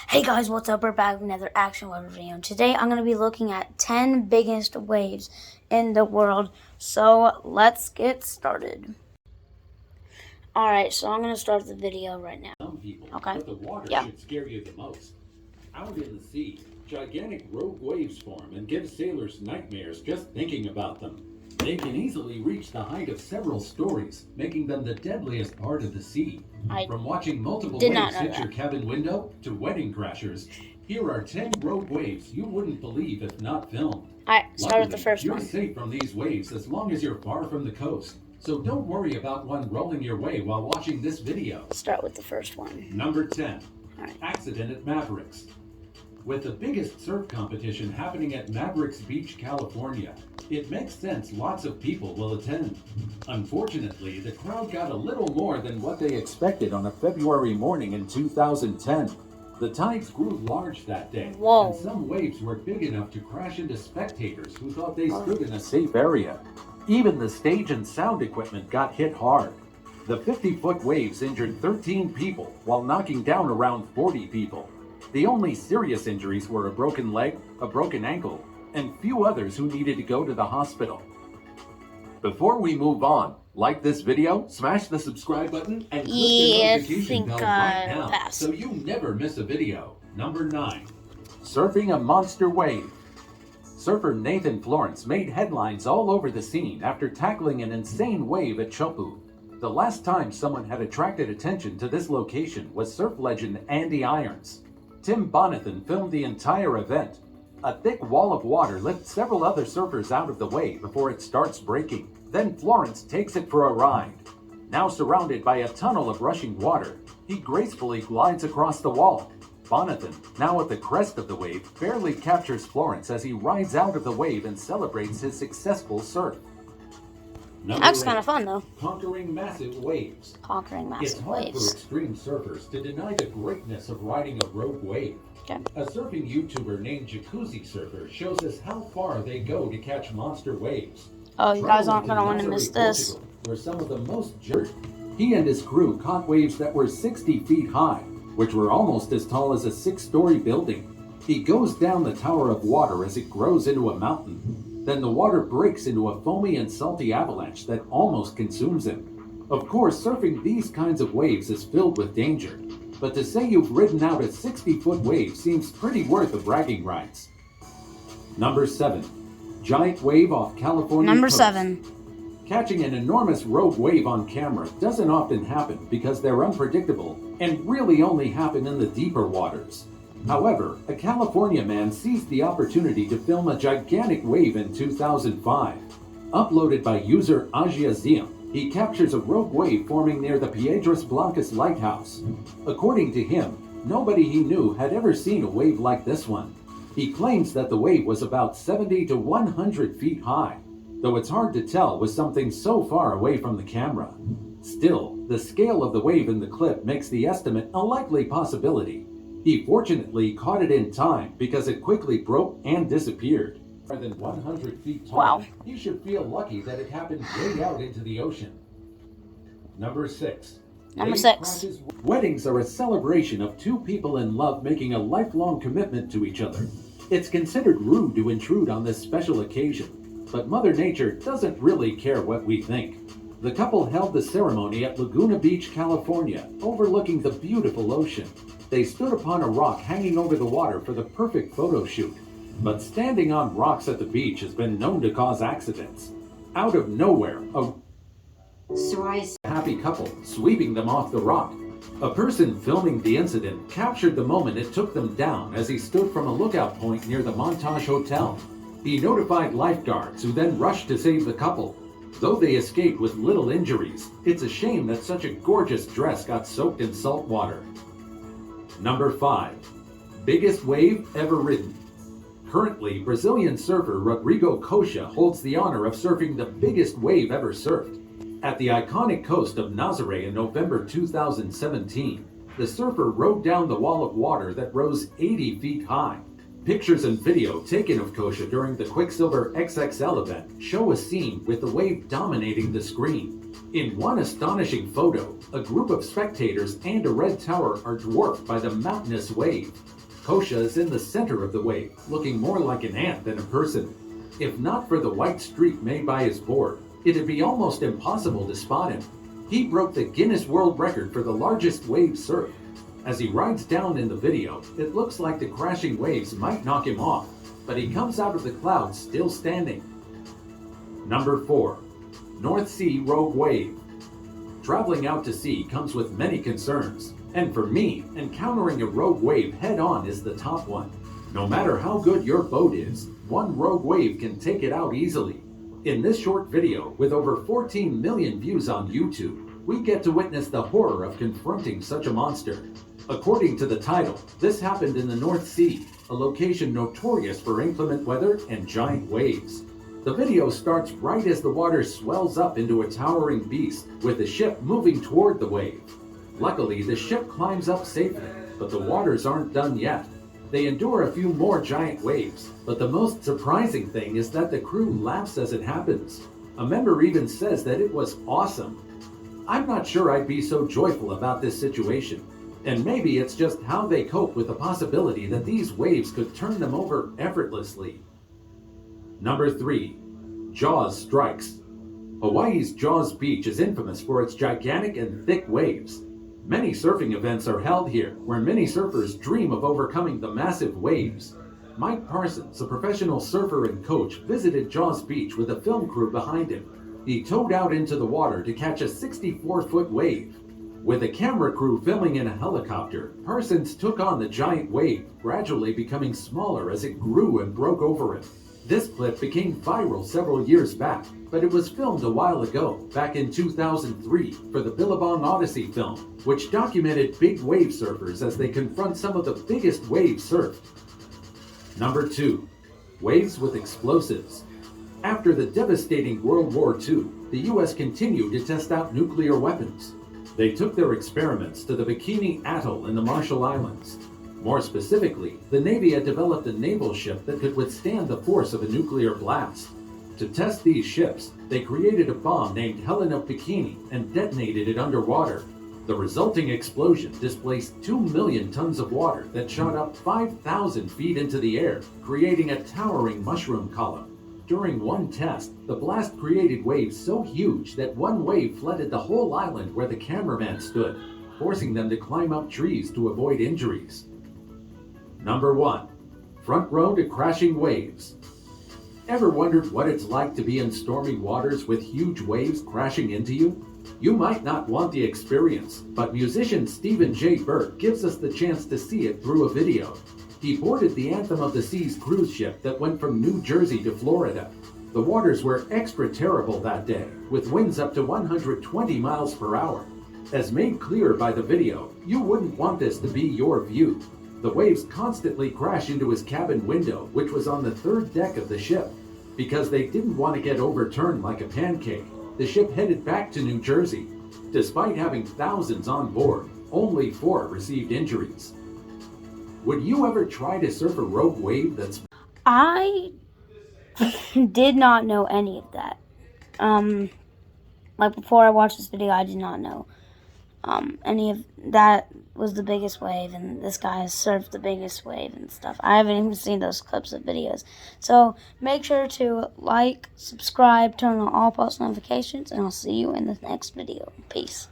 Hey guys, what's up? We're back with another action web video. Today I'm going to be looking at 10 biggest waves in the world. So let's get started. Alright, so I'm going to start the video right now. Some people, Okay. but the water should scare you the most. Out in the sea, gigantic rogue waves form and give sailors nightmares just thinking about them. They can easily reach the height of several stories, making them the deadliest part of the sea. From watching multiple waves hit your cabin window to wedding crashers, here are 10 rogue waves you wouldn't believe if not filmed. Alright, start with the first one. one. You're safe from these waves as long as you're far from the coast. So don't worry about one rolling your way while watching this video. Start with the first one. Number 10. Accident at Mavericks. With the biggest surf competition happening at Mavericks Beach, California, it makes sense lots of people will attend. Unfortunately, the crowd got a little more than what they expected on a February morning in 2010. The tides grew large that day, and some waves were big enough to crash into spectators who thought they stood in a safe area. Even the stage and sound equipment got hit hard. The 50-foot waves injured 13 people while knocking down around 40 people. The only serious injuries were a broken leg, a broken ankle, and few others who needed to go to the hospital. Before we move on, like this video, smash the subscribe button, and click the notification bell right now so you never miss a video. Number 9. Surfing a monster wave. Surfer Nathan Florence made headlines all over the scene after tackling an insane wave at Chopu. The last time someone had attracted attention to this location was surf legend Andy Irons. Tim Bonathan filmed the entire event. A thick wall of water lifts several other surfers out of the way before it starts breaking. Then Florence takes it for a ride. Now surrounded by a tunnel of rushing water, he gracefully glides across the wall. Bonathan, now at the crest of the wave, barely captures Florence as he rides out of the wave and celebrates his successful surf. That's kind of fun, though. Conquering massive waves. It's hard for extreme surfers to deny the greatness of riding a rogue wave. A surfing YouTuber named Jacuzzi Surfer shows us how far they go to catch monster waves. Oh, you guys aren't going to want to miss this. Were some of the most jerked. He and his crew caught waves that were 60 feet high, which were almost as tall as a 6-story building. He goes down the tower of water as it grows into a mountain. Then the water breaks into a foamy and salty avalanche that almost consumes him. Of course, surfing these kinds of waves is filled with danger, but to say you've ridden out a 60-foot wave seems pretty worth the bragging rights. Number 7. Giant wave off California Number coast. 7. Catching an enormous rogue wave on camera doesn't often happen because they're unpredictable and really only happen in the deeper waters. However, a California man seized the opportunity to film a gigantic wave in 2005. Uploaded by user Agiazium, he captures a rogue wave forming near the Piedras Blancas lighthouse. According to him, nobody he knew had ever seen a wave like this one. He claims that the wave was about 70 to 100 feet high, though it's hard to tell with something so far away from the camera. Still, the scale of the wave in the clip makes the estimate a likely possibility. He fortunately caught it in time because it quickly broke and disappeared. More than 100 feet tall. Wow. You should feel lucky that it happened way out into the ocean. Number 6. Weddings are a celebration of two people in love making a lifelong commitment to each other. It's considered rude to intrude on this special occasion, but Mother Nature doesn't really care what we think. The couple held the ceremony at Laguna Beach, California, overlooking the beautiful ocean. They stood upon a rock hanging over the water for the perfect photo shoot. But standing on rocks at the beach has been known to cause accidents. Out of nowhere, a happy couple sweeping them off the rock. A person filming the incident captured the moment it took them down as he stood from a lookout point near the Montage Hotel. He notified lifeguards who then rushed to save the couple. Though they escaped with little injuries, it's a shame that such a gorgeous dress got soaked in salt water. Number 5. Biggest wave ever ridden. Currently, Brazilian surfer Rodrigo Coxa holds the honor of surfing the biggest wave ever surfed. At the iconic coast of Nazaré in November 2017, the surfer rode down the wall of water that rose 80 feet high. Pictures and video taken of Coxa during the Quiksilver XXL event show a scene with the wave dominating the screen. In one astonishing photo, a group of spectators and a red tower are dwarfed by the mountainous wave. Kosha is in the center of the wave, looking more like an ant than a person. If not for the white streak made by his board, it'd be almost impossible to spot him. He broke the Guinness World Record for the largest wave surfed. As he rides down in the video, it looks like the crashing waves might knock him off, but he comes out of the clouds still standing. Number 4. North Sea Rogue Wave. Traveling out to sea comes with many concerns, and for me, encountering a rogue wave head-on is the top one. No matter how good your boat is, one rogue wave can take it out easily. In this short video, with over 14 million views on YouTube, we get to witness the horror of confronting such a monster. According to the title, this happened in the North Sea, a location notorious for inclement weather and giant waves. The video starts right as the water swells up into a towering beast, with the ship moving toward the wave. Luckily, the ship climbs up safely, but the waters aren't done yet. They endure a few more giant waves, but the most surprising thing is that the crew laughs as it happens. A member even says that it was awesome. I'm not sure I'd be so joyful about this situation, and maybe it's just how they cope with the possibility that these waves could turn them over effortlessly. Number 3. Jaws Strikes. Hawaii's Jaws Beach is infamous for its gigantic and thick waves. Many surfing events are held here, where many surfers dream of overcoming the massive waves. Mike Parsons, a professional surfer and coach, visited Jaws Beach with a film crew behind him. He towed out into the water to catch a 64-foot wave. With a camera crew filming in a helicopter, Parsons took on the giant wave, gradually becoming smaller as it grew and broke over him. This clip became viral several years back, but it was filmed a while ago, back in 2003, for the Billabong Odyssey film, which documented big wave surfers as they confront some of the biggest waves surfed. Number 2. Waves with Explosives. After the devastating World War II, the US continued to test out nuclear weapons. They took their experiments to the Bikini Atoll in the Marshall Islands. More specifically, the Navy had developed a naval ship that could withstand the force of a nuclear blast. To test these ships, they created a bomb named Helen of Bikini and detonated it underwater. The resulting explosion displaced 2 million tons of water that shot up 5,000 feet into the air, creating a towering mushroom column. During one test, the blast created waves so huge that one wave flooded the whole island where the cameraman stood, forcing them to climb up trees to avoid injuries. Number 1. Front row to crashing waves. Ever wondered what it's like to be in stormy waters with huge waves crashing into you? You might not want the experience, but musician Stephen J. Burke gives us the chance to see it through a video. He boarded the Anthem of the Seas cruise ship that went from New Jersey to Florida. The waters were extra terrible that day, with winds up to 120 miles per hour. As made clear by the video, you wouldn't want this to be your view. The waves constantly crash into his cabin window, which was on the third deck of the ship. Because they didn't want to get overturned like a pancake, the ship headed back to New Jersey. Despite having thousands on board, only 4 received injuries. Would you ever try to surf a rogue wave that's... I did not know any of that. Like before I watched this video, I did not know any of that was the biggest wave, and this guy has surfed the biggest wave and stuff. I haven't even seen those clips of videos. So make sure to like, subscribe, turn on all post notifications, and I'll see you in the next video. Peace.